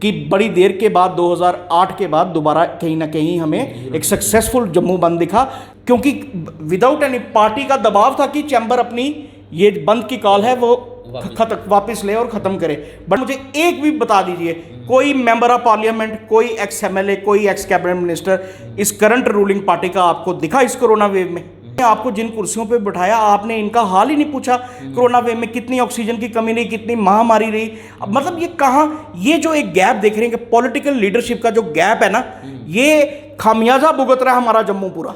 कि बड़ी देर के बाद 2008 के बाद दोबारा कहीं ना कहीं हमें एक सक्सेसफुल जम्मू बंद दिखा, क्योंकि विदाउट एनी पार्टी का दबाव था कि चैम्बर अपनी ये बंद की कॉल है वो वापस ले और ख़त्म करे। बट मुझे एक भी बता दीजिए, कोई मेंबर ऑफ पार्लियामेंट, कोई एक्स एमएलए, कोई एक्स कैबिनेट मिनिस्टर इस करंट रूलिंग पार्टी का आपको दिखा इस कोरोना वेव में? आपको जिन कुर्सियों पे बिठाया आपने इनका हाल ही नहीं पूछा। कोरोना वेव में कितनी ऑक्सीजन की कमी रही, कितनी महामारी रही। मतलब ये कहाँ, ये जो एक गैप देख रहे हैं कि पॉलिटिकल लीडरशिप का जो गैप है ना, ये खामियाजा भुगत रहा है हमारा जम्मू पूरा।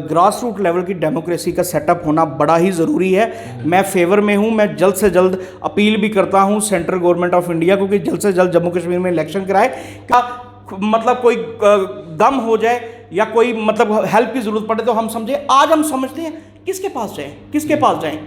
ग्रास रूट लेवल की डेमोक्रेसी का सेटअप होना बड़ा ही ज़रूरी है। मैं फेवर में हूँ। मैं जल्द से जल्द अपील भी करता हूँ सेंट्रल गवर्नमेंट ऑफ इंडिया को कि जल्द से जल्द जम्मू कश्मीर में इलेक्शन कराए। क्या मतलब कोई गम हो जाए या कोई मतलब हेल्प की जरूरत पड़े तो हम समझे, आज हम समझते हैं किसके पास जाएं, किसके पास जाएं।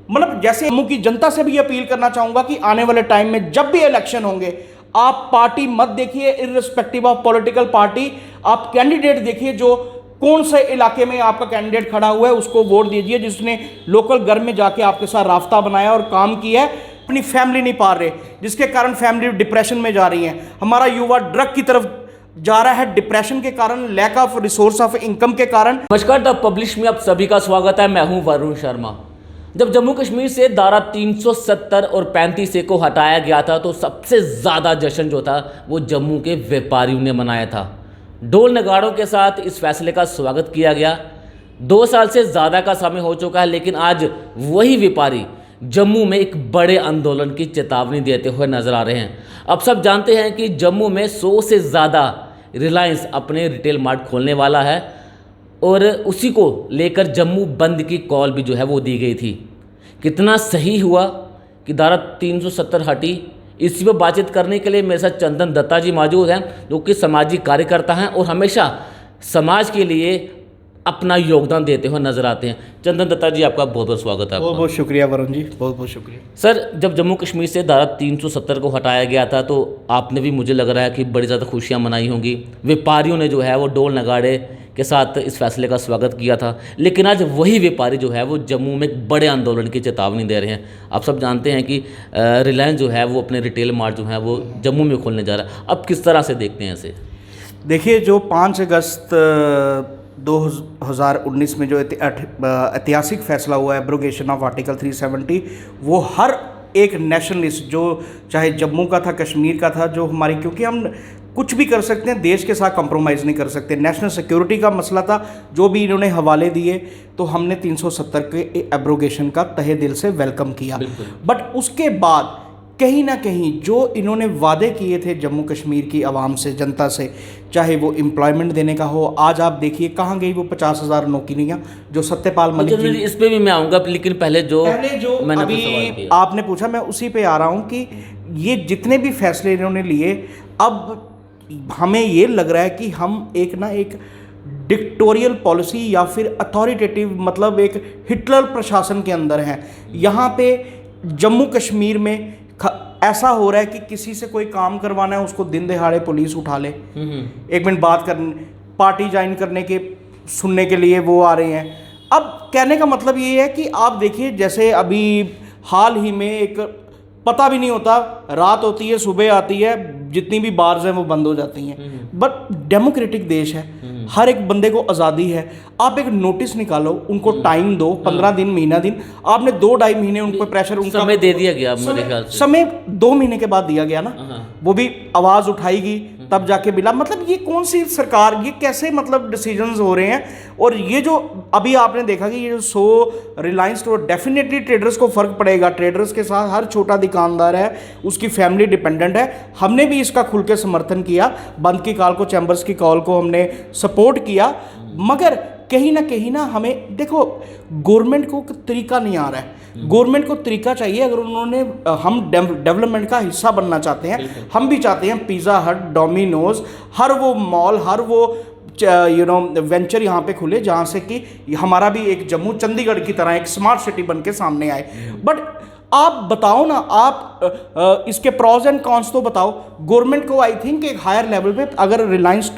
मतलब जैसे जम्मू की जनता से भी अपील करना चाहूंगा कि आने वाले टाइम में जब भी इलेक्शन होंगे, आप पार्टी मत देखिए, इर्रिस्पेक्टिव ऑफ पॉलिटिकल पार्टी, आप कैंडिडेट देखिए जो कौन से इलाके में आपका कैंडिडेट खड़ा हुआ है, उसको वोट दीजिए जिसने लोकल घर में जाके आपके साथ राफ्ता बनाया और काम किया है। अपनी फैमिली नहीं पाल रहे, जिसके कारण फैमिली डिप्रेशन में जा रही है। हमारा युवा ड्रग की तरफ जा रहा है डिप्रेशन के कारण, lack of resource of income के कारण। नमस्कार, द पब्लिश में आप सभी का स्वागत है। मैं हूं वरुण शर्मा। जब जम्मू कश्मीर से धारा 370 और 35A को हटाया गया था तो सबसे ज़्यादा जश्न जो था वो जम्मू के व्यापारियों ने मनाया था। ढोल नगाड़ों के साथ इस फैसले का स्वागत किया गया। 2 साल से ज़्यादा का समय हो चुका है, लेकिन आज वही व्यापारी जम्मू में एक बड़े आंदोलन की चेतावनी देते हुए नजर आ रहे हैं। अब सब जानते हैं कि जम्मू में 100 से ज़्यादा रिलायंस अपने रिटेल मार्ट खोलने वाला है और उसी को लेकर जम्मू बंद की कॉल भी जो है वो दी गई थी। कितना सही हुआ कि धारा 370 हटी, इसी पर बातचीत करने के लिए मेरे साथ चंदन दत्ता जी मौजूद हैं, जो कि सामाजिक कार्यकर्ता हैं और हमेशा समाज के लिए अपना योगदान देते हुए नजर आते हैं। चंदन दत्ता जी, आपका बहुत बहुत स्वागत है। बहुत बहुत शुक्रिया वरुण जी, बहुत बहुत शुक्रिया। सर, जब जम्मू कश्मीर से धारा 370 को हटाया गया था तो आपने भी, मुझे लग रहा है कि बड़ी ज़्यादा खुशियां मनाई होंगी। व्यापारियों ने जो है वो ढोल नगाड़े के साथ इस फैसले का स्वागत किया था, लेकिन आज वही व्यापारी जो है वो जम्मू में एक बड़े आंदोलन की चेतावनी दे रहे हैं। आप सब जानते हैं कि रिलायंस जो है वो अपने रिटेल मार्ट जो है वो जम्मू में खोलने जा रहा है। अब किस तरह से देखते हैं इसे? देखिए, जो 5 अगस्त 2019 में जो ऐतिहासिक फैसला हुआ है एब्रोगेशन ऑफ आर्टिकल 370, वो हर एक नेशनलिस्ट, जो चाहे जम्मू का था, कश्मीर का था, जो हमारी, क्योंकि हम कुछ भी कर सकते हैं, देश के साथ कंप्रोमाइज़ नहीं कर सकते। नेशनल सिक्योरिटी का मसला था, जो भी इन्होंने हवाले दिए, तो हमने 370 के एब्रोगेशन का तहे दिल से वेलकम किया। बट उसके बाद कहीं ना कहीं जो इन्होंने वादे किए थे जम्मू कश्मीर की आवाम से, जनता से, चाहे वो एम्प्लॉयमेंट देने का हो, आज आप देखिए कहाँ गई वो 50,000 नौकरियाँ जो सत्यपाल मलिक जी। इस पे भी मैं आऊँगा, लेकिन पहले जो मैंने अभी आपने पूछा, मैं उसी पे आ रहा हूँ कि ये जितने भी फैसले इन्होंने लिए, अब हमें ये लग रहा है कि हम एक डिक्टोरियल पॉलिसी या फिर अथॉरिटेटिव, मतलब एक हिटलर प्रशासन के अंदर हैं। यहाँ पे जम्मू कश्मीर में ऐसा हो रहा है कि किसी से कोई काम करवाना है, उसको दिन दिहाड़े पुलिस उठा ले, 1 मिनट बात करने, पार्टी ज्वाइन करने के सुनने के लिए वो आ रहे हैं। अब कहने का मतलब ये है कि आप देखिए, जैसे अभी हाल ही में एक, पता भी नहीं होता, रात होती है, सुबह आती है, जितनी भी बार्स हैं वो बंद हो जाती हैं। बट डेमोक्रेटिक देश है, हर एक बंदे को आज़ादी है। आप एक नोटिस निकालो, उनको टाइम दो, 15 दिन, महीना दिन, आपने 2-2.5 महीने उनको प्रेशर, उनका समय दे दिया गया। मेरे ख्याल से समय 2 महीने के बाद दिया गया ना, वो भी आवाज़ उठाएगी तब जाके मिला। मतलब ये कौन सी सरकार, ये कैसे मतलब डिसीजंस हो रहे हैं? और ये जो अभी आपने देखा कि ये जो 100 रिलायंस स्टोर, डेफिनेटली ट्रेडर्स को फ़र्क पड़ेगा। ट्रेडर्स के साथ हर छोटा दुकानदार है, उसकी फैमिली डिपेंडेंट है। हमने भी इसका खुल के समर्थन किया, बंद की कॉल को, चैम्बर्स की कॉल को हमने सपोर्ट किया। मगर कहीं ना हमें देखो, गवर्नमेंट को तरीका नहीं आ रहा है। गवर्नमेंट को तरीका चाहिए, अगर उन्होंने, हम डेवलपमेंट का हिस्सा बनना चाहते हैं, हम भी चाहते हैं पिज़्ज़ा हट, डोमिनोज, हर वो मॉल, हर वो वेंचर यहाँ पे खुले जहाँ से कि हमारा भी एक जम्मू चंडीगढ़ की तरह एक स्मार्ट सिटी बन के सामने आए। बट आप बताओ ना, आप इसके प्रॉज एंड कॉन्स तो बताओ। गवर्नमेंट को आई थिंक एक हायर लेवल पे, अगर रिलायंस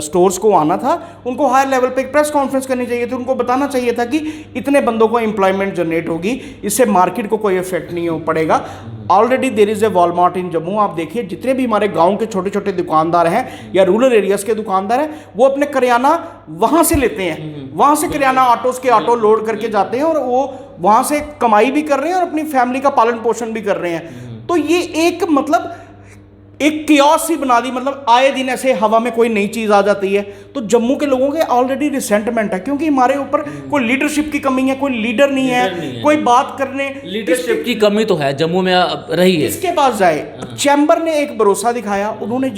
स्टोर्स को आना था, उनको हायर लेवल पे एक प्रेस कॉन्फ्रेंस करनी चाहिए थी। उनको बताना चाहिए था कि इतने बंदों को एम्प्लॉयमेंट जनरेट होगी, इससे मार्केट को कोई इफेक्ट नहीं हो पड़ेगा। Already there is a Walmart in Jammu. आप देखिए जितने भी हमारे गांव के छोटे छोटे दुकानदार हैं या रूरल एरियाज़ के दुकानदार हैं, वो अपने करियाना वहाँ से लेते हैं, वहाँ से करियाना ऑटोज़ के ऑटो लोड करके जाते हैं और वो वहाँ से कमाई भी कर रहे हैं और अपनी फैमिली का पालन पोषण भी कर रहे हैं। तो ये एक मतलब एक कियोस सी बना दी, मतलब आए दिन ऐसे हवा में कोई नई चीज़ आ जाती है। तो जम्मू के लोगों के ऑलरेडी रिसेंटमेंट है क्योंकि हमारे ऊपर कोई लीडरशिप की कमी है, कोई लीडर नहीं है, कोई बात करने। लीडरशिप की कमी तो है जम्मू में रही है। इसके पास जाए, चैम्बर ने एक भरोसा दिखाया, उन्होंने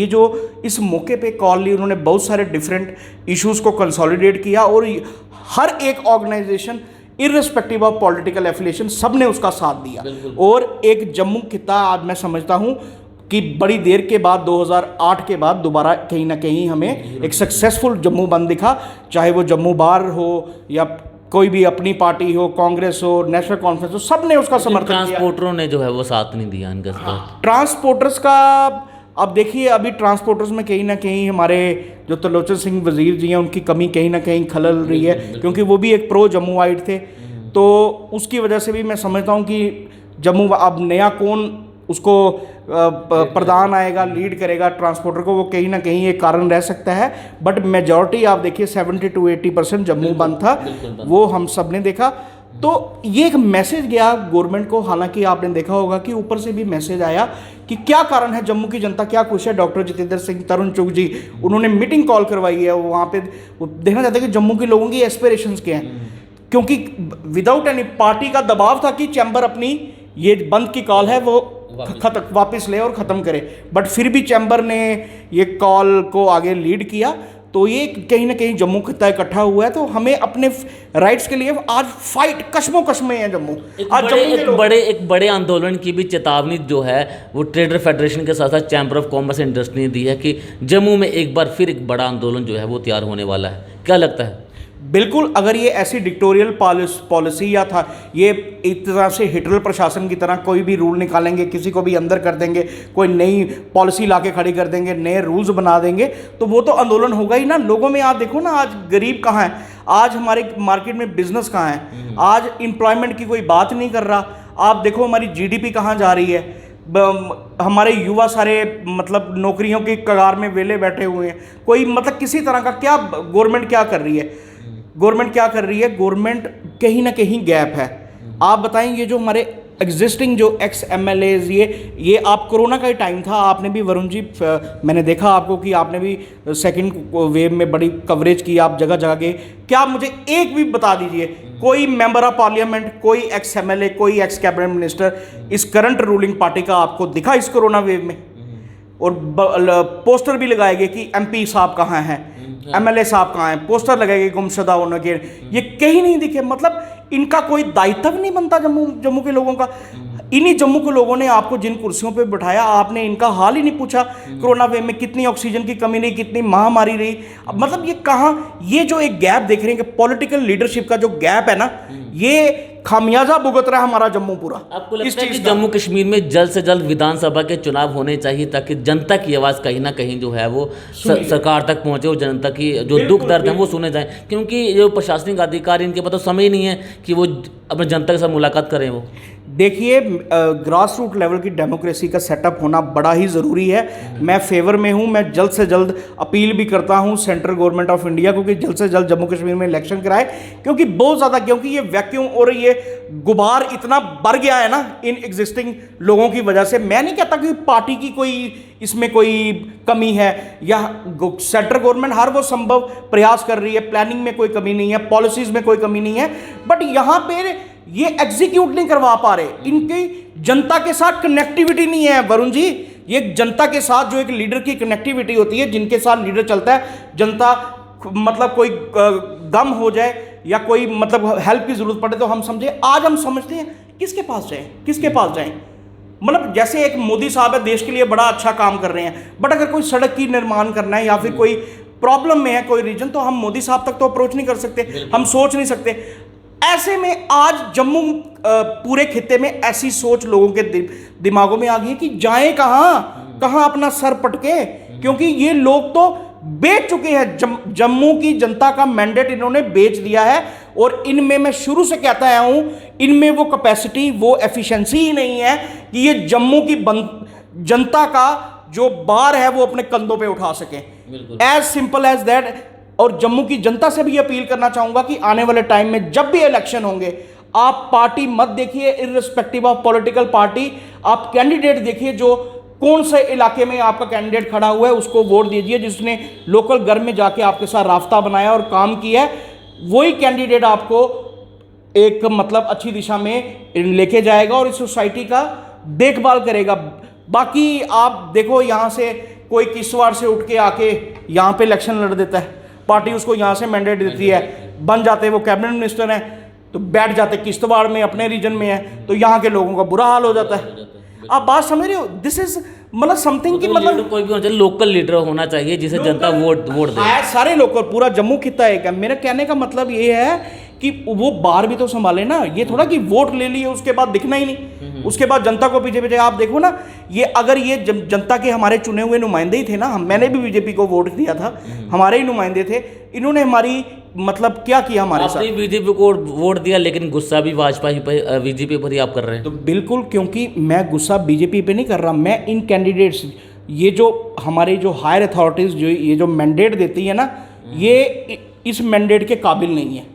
जो इस मौके पे कॉल ली, उन्होंने बहुत सारे डिफरेंट इश्यूज़ को कंसोलिडेट किया और हर एक organization irrespective of political affiliation सब ने उसका साथ दिया। और एक जम्मू खिता आज मैं समझता हूँ कि बड़ी देर के बाद 2008 के बाद दोबारा कहीं ना कहीं हमें एक सक्सेसफुल जम्मू बंद दिखा, चाहे वो जम्मू बार हो या कोई भी अपनी पार्टी हो, कांग्रेस हो, नेशनल कॉन्फ्रेंस हो, सब ने उसका समर्थन किया। ट्रांसपोर्टरों ने जो है वो साथ नहीं दिया इनका साथ। ट्रांसपोर्टर्स का अब देखिए, अभी ट्रांसपोर्टर्स में कहीं ना कहीं हमारे जो त्रिलोचन सिंह वजीर जी हैं उनकी कमी कहीं ना कहीं खलल रही है क्योंकि वो भी एक प्रो जम्मूवाइट थे। तो उसकी वजह से भी मैं समझता हूँ कि जम्मू अब नया कौन उसको प्रधान आएगा, लीड करेगा ट्रांसपोर्टर को, वो कहीं ना कहीं एक कारण रह सकता है। बट मेजॉरिटी आप देखिए 70 to 80% जम्मू बंद था, वो हम सब ने देखा। तो ये एक मैसेज गया गवर्नमेंट को। हालांकि आपने देखा होगा कि ऊपर से भी मैसेज आया कि क्या कारण है, जम्मू की जनता क्या खुश है। डॉक्टर जितेंद्र सिंह, तरुण चुग जी, उन्होंने मीटिंग कॉल करवाई है, वहाँ पे वो देखना चाहते हैं कि जम्मू के लोगों की एस्पिरेशंस क्या हैं, क्योंकि विदाउट एनी पार्टी का दबाव था कि चैम्बर अपनी ये बंद की कॉल है वो वापस ले और ख़त्म करे। बट फिर भी चैम्बर ने ये कॉल को आगे लीड किया। तो ये कहीं ना कहीं जम्मू खिता इकट्ठा हुआ है। तो हमें अपने राइट्स के लिए आज फाइट कश्मों कश्मे हैं जम्मू। एक बड़े आंदोलन की भी चेतावनी जो है वो ट्रेडर फेडरेशन के साथ साथ chamber of commerce and industry ने दी है कि जम्मू में एक बार फिर एक बड़ा आंदोलन जो है वो तैयार होने वाला है। क्या लगता है? बिल्कुल, अगर ये ऐसी डिक्टोरियल पॉलिसी या था, ये एक तरह से हिटलर प्रशासन की तरह कोई भी रूल निकालेंगे, किसी को भी अंदर कर देंगे, कोई नई पॉलिसी लाके खड़ी कर देंगे, नए रूल्स बना देंगे, तो वो तो आंदोलन होगा ही ना। लोगों में आप देखो ना, आज गरीब कहाँ है, आज हमारे मार्केट में बिजनेस कहाँ है, आज एम्प्लॉयमेंट की कोई बात नहीं कर रहा। आप देखो हमारी जीडीपी कहाँ जा रही है, हमारे युवा सारे मतलब नौकरियों की कगार में वेले बैठे हुए हैं। कोई मतलब किसी तरह का क्या गवर्नमेंट क्या कर रही है, गवर्नमेंट क्या कर रही है, गवर्नमेंट कहीं ना कहीं गैप है। आप बताएं, ये जो हमारे एग्जिस्टिंग जो एक्स एमएलएज, ये आप कोरोना का ही टाइम था, आपने भी वरुण जी, मैंने देखा आपको कि आपने भी सेकंड वेव में बड़ी कवरेज की, आप जगह जगह गए। क्या मुझे एक भी बता दीजिए कोई मेंबर ऑफ पार्लियामेंट, कोई एक्स एमएलए, कोई एक्स कैबिनेट मिनिस्टर इस करंट रूलिंग पार्टी का आपको दिखा इस कोरोना वेव में? और पोस्टर भी लगाए गए कि एमपी साहब कहाँ हैं, एमएलए साहब कहाँ हैं, पोस्टर लगाए गए गुमशुदा होने के, ये कहीं नहीं दिखे। मतलब इनका कोई दायित्व नहीं बनता जम्मू के लोगों का। इन्हीं जम्मू के लोगों ने आपको जिन कुर्सियों पे बिठाया, आपने इनका हाल ही नहीं पूछा। कोरोना वेव में कितनी ऑक्सीजन की कमी रही, कितनी महामारी रही। मतलब ये कहाँ, ये जो एक गैप देख रहे हैं कि पॉलिटिकल लीडरशिप का जो गैप है ना, ये खामियाजा भुगत रहा है हमारा जम्मू पूरा। आपको लगता है कि जम्मू कश्मीर में जल्द से जल्द विधानसभा के चुनाव होने चाहिए ताकि जनता की आवाज़ कहीं ना कहीं जो है वो सरकार तक पहुंचे और जनता की जो दुख दर्द है वो सुने जाएं? क्योंकि जो प्रशासनिक अधिकारी, इनके पास तो समय ही नहीं है कि वो अपने जनता के साथ मुलाकात करें। वो देखिए, ग्रास रूट लेवल की डेमोक्रेसी का सेटअप होना बड़ा ही ज़रूरी है। मैं फेवर में हूँ। मैं जल्द से जल्द अपील भी करता हूँ सेंट्रल गवर्नमेंट ऑफ इंडिया को कि जल्द से जल्द जम्मू कश्मीर में इलेक्शन कराए, क्योंकि बहुत ज़्यादा, क्योंकि ये वैक्यूम और ये गुबार इतना बढ़ गया है ना इन एग्जिस्टिंग लोगों की वजह से। मैं नहीं कहता कि पार्टी की कोई इसमें कोई कमी है, या सेंट्रल गवर्नमेंट हर वो संभव प्रयास कर रही है, प्लानिंग में कोई कमी नहीं है, पॉलिसीज़ में कोई कमी नहीं है, बट यहाँ पे ये एग्जीक्यूट नहीं करवा पा रहे। इनकी जनता के साथ कनेक्टिविटी नहीं है वरुण जी। ये जनता के साथ जो एक लीडर की कनेक्टिविटी होती है, जिनके साथ लीडर चलता है, जनता मतलब कोई गम हो जाए या कोई मतलब हेल्प की जरूरत पड़े तो हम समझे, आज हम समझते हैं किसके पास जाएं, किसके पास जाएं। मतलब जैसे एक मोदी साहब है, देश के लिए बड़ा अच्छा काम कर रहे हैं, बट अगर कोई सड़क की निर्माण करना है या फिर कोई प्रॉब्लम में है कोई रीजन, तो हम मोदी साहब तक तो अप्रोच नहीं कर सकते, हम सोच नहीं सकते। ऐसे में आज जम्मू पूरे खित्ते में ऐसी सोच लोगों के दिमागों में आ गई है कि जाएं कहाँ अपना सर पटके, क्योंकि ये लोग तो बेच चुके हैं। जम्मू की जनता का मैंडेट इन्होंने बेच दिया है। और इनमें मैं शुरू से कहता आया हूं, इनमें वो कैपेसिटी, वो एफिशिएंसी ही नहीं है कि ये जम्मू की जनता का जो बार है वो अपने कंधों पे उठा सके। As simple as that. और जम्मू की जनता से भी अपील करना चाहूंगा कि आने वाले टाइम में जब भी इलेक्शन होंगे, आप पार्टी मत देखिए, इर्रिस्पेक्टिव ऑफ पॉलिटिकल पार्टी, आप कैंडिडेट देखिए जो कौन से इलाके में आपका कैंडिडेट खड़ा हुआ है, उसको वोट दीजिए। जिसने लोकल घर में जाके आपके साथ राफ्ता बनाया और काम किया है, वही कैंडिडेट आपको एक मतलब अच्छी दिशा में लेके जाएगा और इस सोसाइटी का देखभाल करेगा। बाकी आप देखो, यहाँ से कोई किश्तवाड़ से उठ के आके यहाँ पे इलेक्शन लड़ देता है, पार्टी उसको यहाँ से मैंडेट देती है, बन जाते वो कैबिनेट मिनिस्टर हैं, तो बैठ जाते किश्तवाड़ में, अपने रीजन में है, तो यहाँ के लोगों का बुरा हाल हो जाता है। आप बात समझ रहे हो? दिस इज मतलब समथिंग कि मतलब कोई भी होना चाहिए, लोकल लीडर होना चाहिए जिसे जनता वोट दे। सारे लोकल, पूरा जम्मू खिता एक है। मेरा कहने का मतलब ये है कि वो बाहर भी तो संभाले ना। ये थोड़ा कि वोट ले लिए उसके बाद दिखना ही नहीं, उसके बाद जनता को पीछे पीछे। आप देखो ना, ये अगर ये जनता के हमारे चुने हुए नुमाइंदे ही थे ना, मैंने भी बीजेपी को वोट दिया था, हमारे ही नुमाइंदे थे, इन्होंने हमारी मतलब क्या किया हमारे साथ। बीजेपी को वोट दिया, लेकिन गुस्सा भी भाजपा ही पे, बीजेपी पर ही आप कर रहे हैं। तो बिल्कुल, क्योंकि मैं गुस्सा बीजेपी पे नहीं कर रहा, मैं इन कैंडिडेट्स, ये जो हमारे जो हायर अथॉरिटीज जो ये जो मैंडेट देती है ना, ये इस मैंडेट के काबिल नहीं है।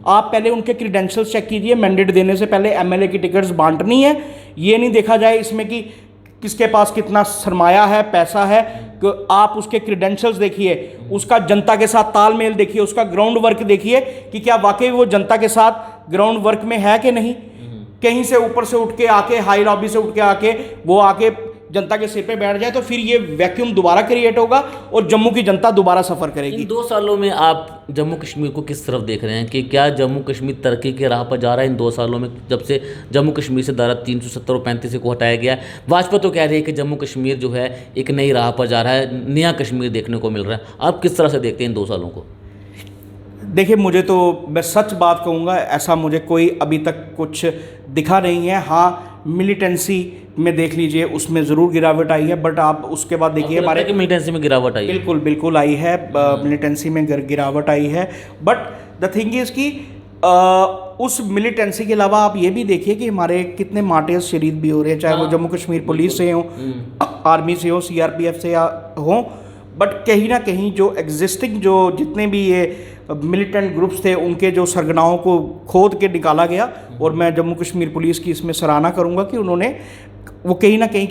आप पहले उनके क्रीडेंशियल्स चेक कीजिए। मैंडेट देने से पहले एमएलए की टिकट्स बांटनी है, ये नहीं देखा जाए इसमें कि किसके पास कितना सरमाया है, पैसा है। आप उसके क्रीडेंशियल्स देखिए, उसका जनता के साथ तालमेल देखिए, उसका ग्राउंड वर्क देखिए कि क्या वाकई वो जनता के साथ ग्राउंड वर्क में है कि नहीं। कहीं से ऊपर से उठ के आके, हाई लॉबी से उठ के आके वो आके जनता के सिर पे बैठ जाए, तो फिर ये वैक्यूम दोबारा क्रिएट होगा और जम्मू की जनता दोबारा सफ़र करेगी। इन 2 सालों में आप जम्मू कश्मीर को किस तरफ देख रहे हैं कि क्या जम्मू कश्मीर तरक्की के राह पर जा रहा है इन 2 सालों में, जब से जम्मू कश्मीर से धारा 370 और 35 को हटाया गया है? भाजपा तो कह रही है कि जम्मू कश्मीर जो है एक नई राह पर जा रहा है, नया कश्मीर देखने को मिल रहा है। आप किस तरह से देखते हैं इन 2 सालों को? देखिए, मुझे तो, मैं सच बात कहूँगा, ऐसा मुझे कोई अभी तक कुछ दिखा नहीं है। हाँ, मिलिटेंसी में देख लीजिए, उसमें ज़रूर गिरावट आई है, बट आप उसके बाद देखिए हमारे मिलिटेंसी में गिरावट आई है। बिल्कुल बिल्कुल आई है, मिलिटेंसी में गिरावट आई है। बट द थिंग इज़ कि उस मिलिटेंसी के अलावा आप ये भी देखिए कि हमारे कितने मार्टियर्स शहीद भी हो रहे हैं, चाहे वो जम्मू कश्मीर पुलिस से हों, आर्मी से हो, सीआरपीएफ से हों। बट कहीं ना कहीं जो एग्जिस्टिंग जो जितने भी ये मिलिटेंट ग्रुप्स थे, उनके जो सरगनाओं को खोद के निकाला गया। और मैं जम्मू कश्मीर पुलिस की इसमें सराहना करूंगा कि उन्होंने वो कहीं ना कहीं,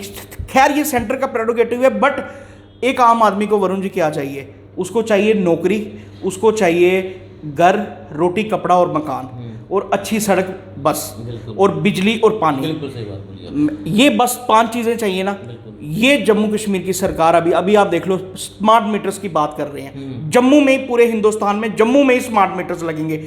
खैर ये सेंटर का प्रेरोगेटिव है, बट एक आम आदमी को वरुण जी क्या चाहिए? उसको चाहिए नौकरी, उसको चाहिए घर, रोटी, कपड़ा और मकान, और अच्छी सड़क, बस, और बिजली और पानी। बिल्कुल सही बात बोली। ये बस 5 चीज़ें चाहिए ना। ये जम्मू कश्मीर की सरकार अभी आप देख लो, स्मार्ट मीटर्स की बात कर रहे हैं। जम्मू में ही, पूरे हिंदुस्तान में जम्मू में ही स्मार्ट मीटर्स लगेंगे।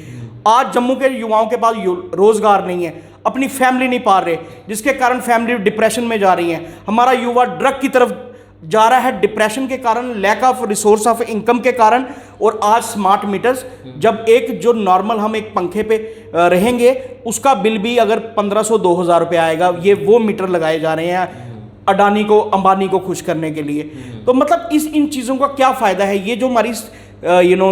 आज जम्मू के युवाओं के पास रोजगार नहीं है, अपनी फैमिली नहीं पाल रहे, जिसके कारण फैमिली डिप्रेशन में जा रही है। हमारा युवा ड्रग की तरफ जा रहा है, डिप्रेशन के कारण, lack of resource of income के कारण। और आज स्मार्ट मीटर्स, जब एक जो नॉर्मल हम एक पंखे पे रहेंगे, उसका बिल भी अगर 1500-2000 रुपये आएगा, ये वो मीटर लगाए जा रहे हैं अडानी को, अंबानी को खुश करने के लिए। तो मतलब इन चीज़ों का क्या फ़ायदा है? ये जो हमारी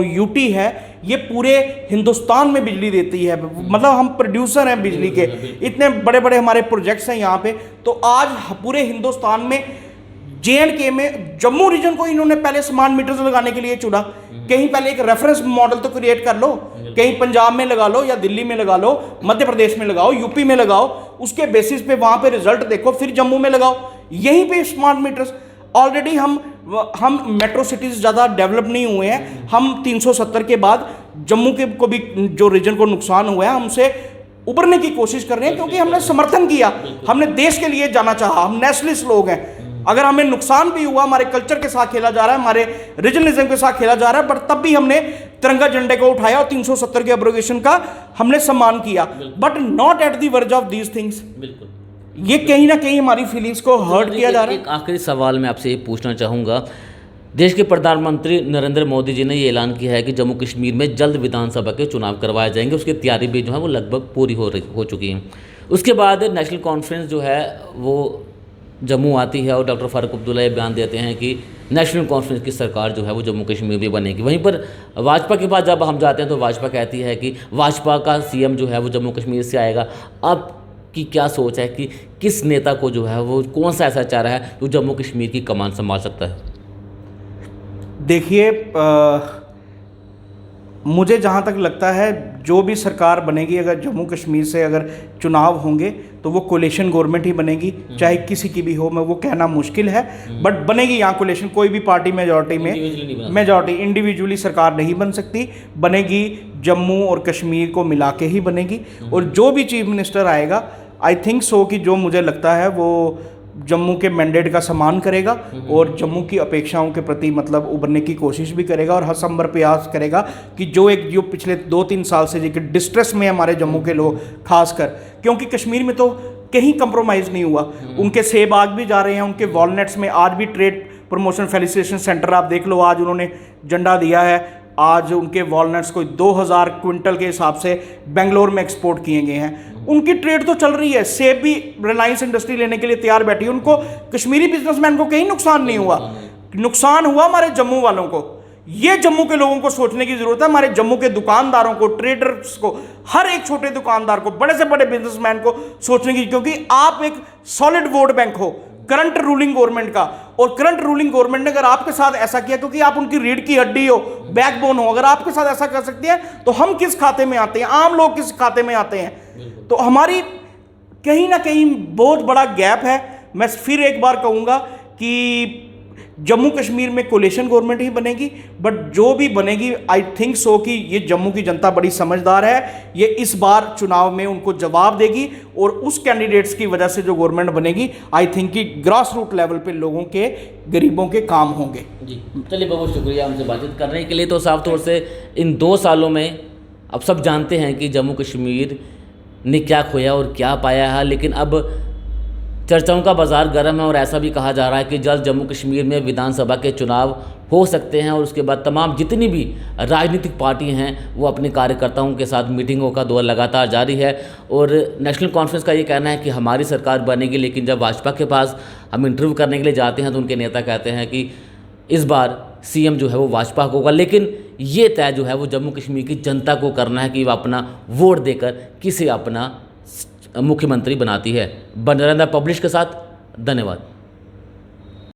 यूटी है, ये पूरे हिंदुस्तान में बिजली देती है। मतलब हम प्रोड्यूसर हैं बिजली के, इतने बड़े बड़े हमारे प्रोजेक्ट्स हैं यहाँ पे। तो आज पूरे हिंदुस्तान में, JNK में, जम्मू रीजन को इन्होंने पहले स्मार्ट मीटर्स लगाने के लिए चुना। कहीं पहले एक रेफरेंस मॉडल तो क्रिएट कर लो, कहीं पंजाब में लगा लो, या दिल्ली में लगा लो, मध्य प्रदेश में लगाओ, यूपी में लगाओ, उसके बेसिस पे वहाँ पे रिजल्ट देखो, फिर जम्मू में लगाओ। यहीं पे स्मार्ट मीटर्स ऑलरेडी हम मेट्रो सिटीज़ ज़्यादा डेवलप नहीं हुए हैं। हम 370 के बाद जम्मू के को भी जो रीजन को नुकसान हुआ है, हमसे उबरने की कोशिश कर रहे हैं, क्योंकि हमने समर्थन किया, हमने देश के लिए जाना चाहा, हम नेशनलिस्ट लोग हैं। अगर हमें नुकसान भी हुआ, हमारे कल्चर के साथ खेला जा रहा है, हमारे रीजनलिज्म के साथ खेला जा रहा है, बट तब भी हमने तिरंगा झंडे को उठाया और 370 के एब्रोगेशन का हमने सम्मान किया। But not at the verge of these things. बिल्कुल, ये कहीं ना कहीं हमारी फीलिंग्स को हर्ट किया जा रहा है। एक आखिरी सवाल मैं आपसे ये पूछना चाहूँगा, देश के प्रधानमंत्री नरेंद्र मोदी जी ने ये ऐलान किया है कि जम्मू कश्मीर में जल्द विधानसभा के चुनाव करवाए जाएंगे। उसकी तैयारी भी जो है वो लगभग पूरी हो चुकी है। उसके बाद नेशनल कॉन्फ्रेंस जो है वो जम्मू आती है और डॉक्टर फारूक अब्दुल्ला ये बयान देते हैं कि नेशनल कॉन्फ्रेंस की सरकार जो है वो जम्मू कश्मीर में बनेगी। वहीं पर भाजपा के पास जब हम जाते हैं तो भाजपा कहती है कि भाजपा का सीएम जो है वो जम्मू कश्मीर से आएगा। आपकी क्या सोच है कि किस नेता को जो है वो कौन सा ऐसा चाह रहा है जो जम्मू कश्मीर की कमान संभाल सकता है? देखिए, मुझे जहाँ तक लगता है जो भी सरकार बनेगी, अगर जम्मू कश्मीर से अगर चुनाव होंगे तो वो कोलिशन गवर्नमेंट ही बनेगी, चाहे किसी की भी हो। मैं वो कहना मुश्किल है, बट बनेगी यहाँ कोलिशन। कोई भी पार्टी मेजॉरिटी इंडिविजुअली सरकार नहीं बन सकती, बनेगी जम्मू और कश्मीर को मिला के ही बनेगी। और जो भी चीफ मिनिस्टर आएगा, आई थिंक सो कि जो मुझे लगता है वो जम्मू के मैंडेट का सम्मान करेगा और जम्मू की अपेक्षाओं के प्रति मतलब उभरने की कोशिश भी करेगा और हरसंभव प्रयास करेगा कि जो पिछले 2-3 साल से जो डिस्ट्रेस में हमारे जम्मू के लोग, खासकर क्योंकि कश्मीर में तो कहीं कंप्रोमाइज़ नहीं हुआ। उनके सेब आग भी जा रहे हैं, उनके वॉलनट्स में आज भी ट्रेड प्रमोशन फैसिलिटेशन सेंटर आप देख लो, आज उन्होंने झंडा दिया है। आज उनके वॉलनट्स को 2000 क्विंटल के हिसाब से बेंगलोर में एक्सपोर्ट किए गए हैं। उनकी ट्रेड तो चल रही है, सेब भी रिलायंस इंडस्ट्री लेने के लिए तैयार बैठी है। उनको कश्मीरी बिजनेसमैन को कहीं नुकसान नहीं हुआ, नुकसान हुआ हमारे जम्मू वालों को। ये जम्मू के लोगों को सोचने की जरूरत है, हमारे जम्मू के दुकानदारों को, ट्रेडर्स को, हर एक छोटे दुकानदार को, बड़े से बड़े बिजनेसमैन को सोचने की, क्योंकि आप एक सॉलिड वोट बैंक हो करंट रूलिंग गवर्नमेंट का। और करंट रूलिंग गवर्नमेंट ने अगर आपके साथ ऐसा किया, क्योंकि आप उनकी रीढ़ की हड्डी हो, बैकबोन हो, अगर आपके साथ ऐसा कर सकती है तो हम किस खाते में आते हैं, आम लोग किस खाते में आते हैं? तो हमारी कहीं ना कहीं बहुत बड़ा गैप है। मैं फिर एक बार कहूँगा कि जम्मू कश्मीर में कोलिशन गवर्नमेंट ही बनेगी, बट जो भी बनेगी आई थिंक सो कि ये जम्मू की जनता बड़ी समझदार है, ये इस बार चुनाव में उनको जवाब देगी और उस कैंडिडेट्स की वजह से जो गवर्नमेंट बनेगी आई थिंक कि ग्रास रूट लेवल पे लोगों के, गरीबों के काम होंगे। जी चलिए, बहुत शुक्रिया हमसे बातचीत करने के लिए। तो साफ तौर से इन 2 सालों में अब सब जानते हैं कि जम्मू कश्मीर ने क्या खोया और क्या पाया है, लेकिन अब चर्चाओं का बाजार गर्म है और ऐसा भी कहा जा रहा है कि जल्द जम्मू कश्मीर में विधानसभा के चुनाव हो सकते हैं और उसके बाद तमाम जितनी भी राजनीतिक पार्टी हैं वो अपने कार्यकर्ताओं के साथ मीटिंगों का दौर लगातार जारी है। और नेशनल कॉन्फ्रेंस का ये कहना है कि हमारी सरकार बनेगी, लेकिन जब भाजपा के पास हम इंटरव्यू करने के लिए जाते हैं तो उनके नेता कहते हैं कि इस बार सीएम जो है वो भाजपा को होगा, लेकिन ये तय जो है वो जम्मू कश्मीर की जनता को करना है कि वह अपना वोट देकर किसे अपना मुख्यमंत्री बनाती है। बने रहना पब्लिश के साथ, धन्यवाद।